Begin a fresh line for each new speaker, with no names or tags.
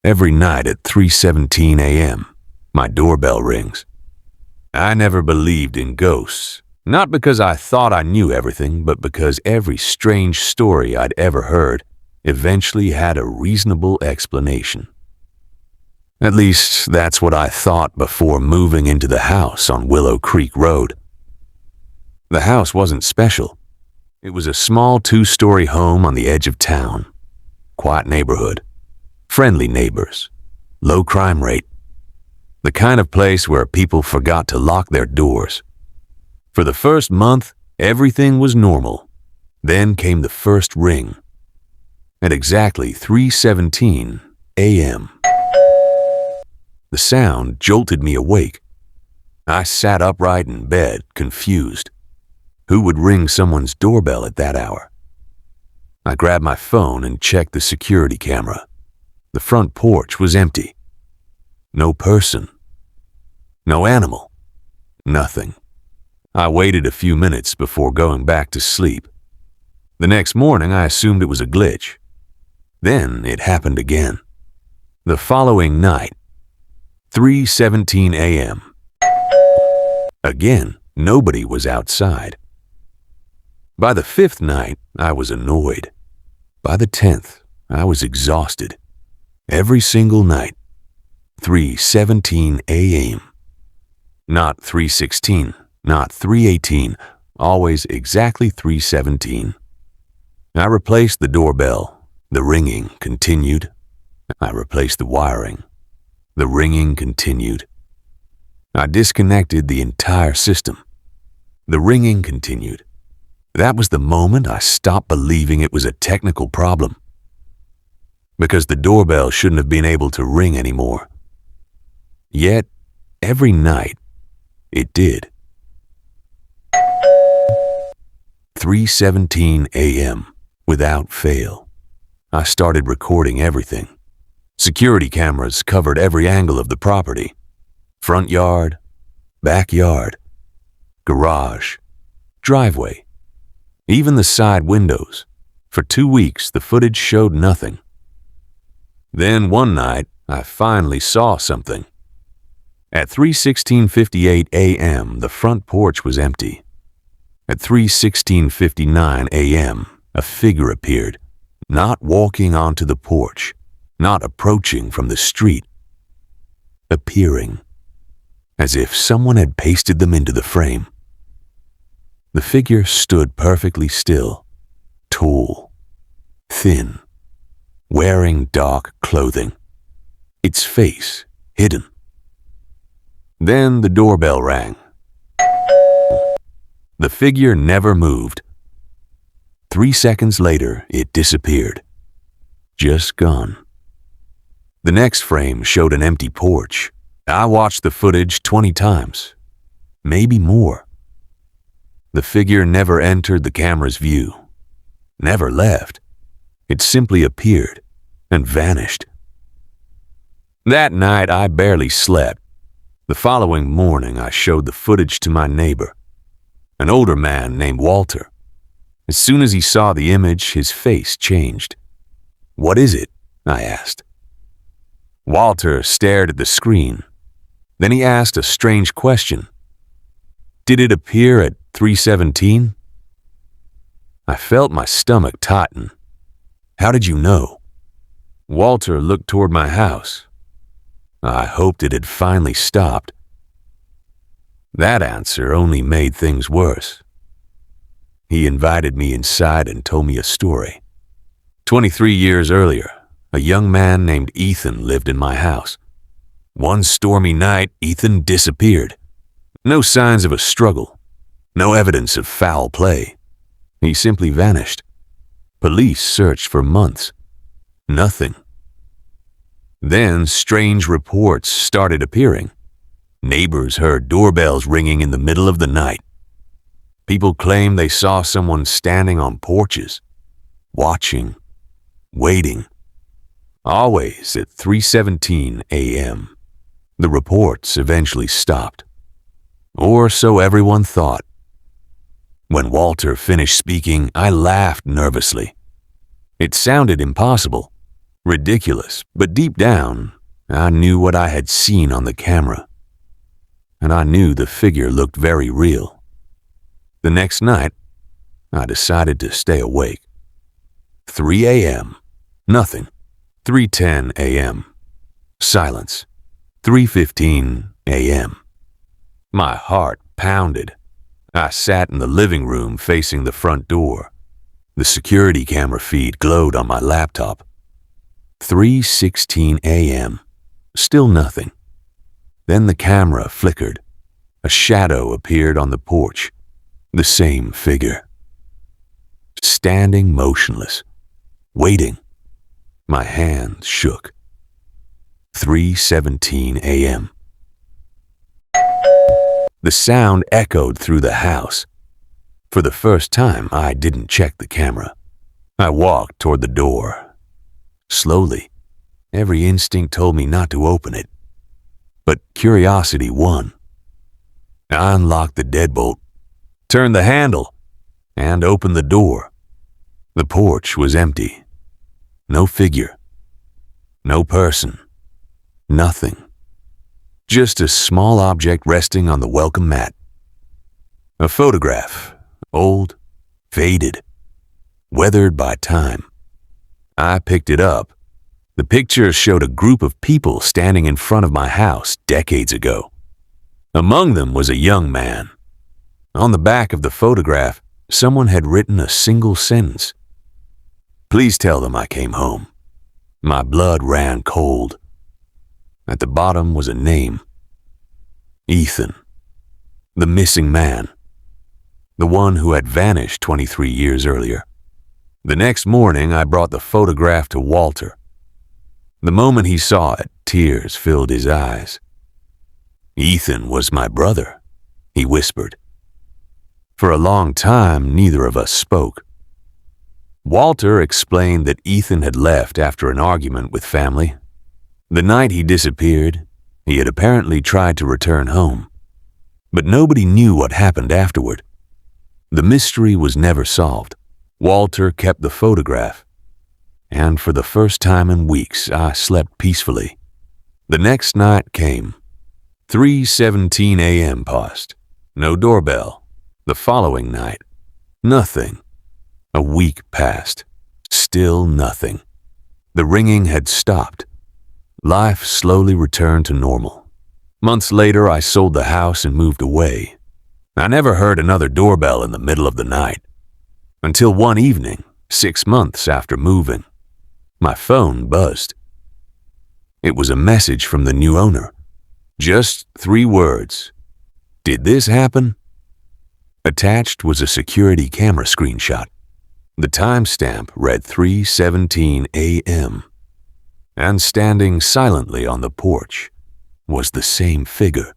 Every night at 3:17 a.m., my doorbell rings. I never believed in ghosts, not because I thought I knew everything, but because every strange story I'd ever heard eventually had a reasonable explanation. At least, that's what I thought before moving into the house on Willow Creek Road. The house wasn't special. It was a small 2-story home on the edge of town. Quiet neighborhood, friendly neighbors, low crime rate. The kind of place where people forgot to lock their doors. For the first month, everything was normal. Then came the first ring. At exactly 3:17 a.m. The sound jolted me awake. I sat upright in bed, confused. Who would ring someone's doorbell at that hour? I grabbed my phone and checked the security camera. The front porch was empty. No person. No animal. Nothing. I waited a few minutes before going back to sleep. The next morning, I assumed it was a glitch. Then it happened again. The following night, 3:17 a.m. Again, nobody was outside. By the 5th night, I was annoyed. By the 10th, I was exhausted. Every single night, 3:17 a.m. Not 3:16, not 3:18, always exactly 3:17. I replaced the doorbell. The ringing continued. I replaced the wiring. The ringing continued. I disconnected the entire system. The ringing continued. That was the moment I stopped believing it was a technical problem. Because the doorbell shouldn't have been able to ring anymore. Yet, every night, it did. 3:17 a.m. without fail. I started recording everything. Security cameras covered every angle of the property. Front yard, backyard, garage, driveway, even the side windows. For 2 weeks, the footage showed nothing. Then one night, I finally saw something. At 3:16:58 a.m., the front porch was empty. At 3:16:59 a.m., a figure appeared, not walking onto the porch, not approaching from the street, appearing, as if someone had pasted them into the frame. The figure stood perfectly still, tall, thin, wearing dark clothing, its face hidden. Then the doorbell rang. The figure never moved. 3 seconds later, it disappeared. Just gone. The next frame showed an empty porch. I watched the footage 20 times, maybe more. The figure never entered the camera's view, never left. It simply appeared and vanished. That night, I barely slept. The following morning, I showed the footage to my neighbor, an older man named Walter. As soon as he saw the image, his face changed. "What is it?" I asked. Walter stared at the screen. Then he asked a strange question. "Did it appear at 3:17? I felt my stomach tighten. "How did you know?" Walter looked toward my house. I hoped it had finally stopped. That answer only made things worse. He invited me inside and told me a story. 23 years earlier, a young man named Ethan lived in my house. One stormy night, Ethan disappeared. No signs of a struggle. No evidence of foul play. He simply vanished. Police searched for months. Nothing. Then strange reports started appearing. Neighbors heard doorbells ringing in the middle of the night. People claimed they saw someone standing on porches, watching, waiting. Always at 3:17 a.m. The reports eventually stopped. Or so everyone thought. When Walter finished speaking, I laughed nervously. It sounded impossible. Ridiculous, but deep down, I knew what I had seen on the camera. And I knew the figure looked very real. The next night, I decided to stay awake. 3 a.m. Nothing. 3:10 a.m. Silence. 3:15 a.m. My heart pounded. I sat in the living room facing the front door. The security camera feed glowed on my laptop. 3:16 a.m. Still nothing. Then the camera flickered. A shadow appeared on the porch. The same figure. Standing motionless. Waiting. My hands shook. 3:17 a.m. The sound echoed through the house. For the first time, I didn't check the camera. I walked toward the door. Slowly, every instinct told me not to open it. But curiosity won. I unlocked the deadbolt, turned the handle, and opened the door. The porch was empty. No figure. No person. Nothing. Just a small object resting on the welcome mat. A photograph. Old, faded, weathered by time. I picked it up. The picture showed a group of people standing in front of my house decades ago. Among them was a young man. On the back of the photograph, someone had written a single sentence. "Please tell them I came home." My blood ran cold. At the bottom was a name. Ethan. The missing man. The one who had vanished 23 years earlier. The next morning, I brought the photograph to Walter. The moment he saw it, tears filled his eyes. "Ethan was my brother," he whispered. For a long time, neither of us spoke. Walter explained that Ethan had left after an argument with family. The night he disappeared, he had apparently tried to return home. But nobody knew what happened afterward. The mystery was never solved. Walter kept the photograph. And for the first time in weeks, I slept peacefully. The next night came. 3:17 a.m. passed. No doorbell. The following night, nothing. A week passed. Still nothing. The ringing had stopped. Life slowly returned to normal. Months later, I sold the house and moved away. I never heard another doorbell in the middle of the night. Until one evening, 6 months after moving, my phone buzzed. It was a message from the new owner. Just 3 words. "Did this happen?" Attached was a security camera screenshot. The timestamp read 3:17 a.m. And standing silently on the porch was the same figure.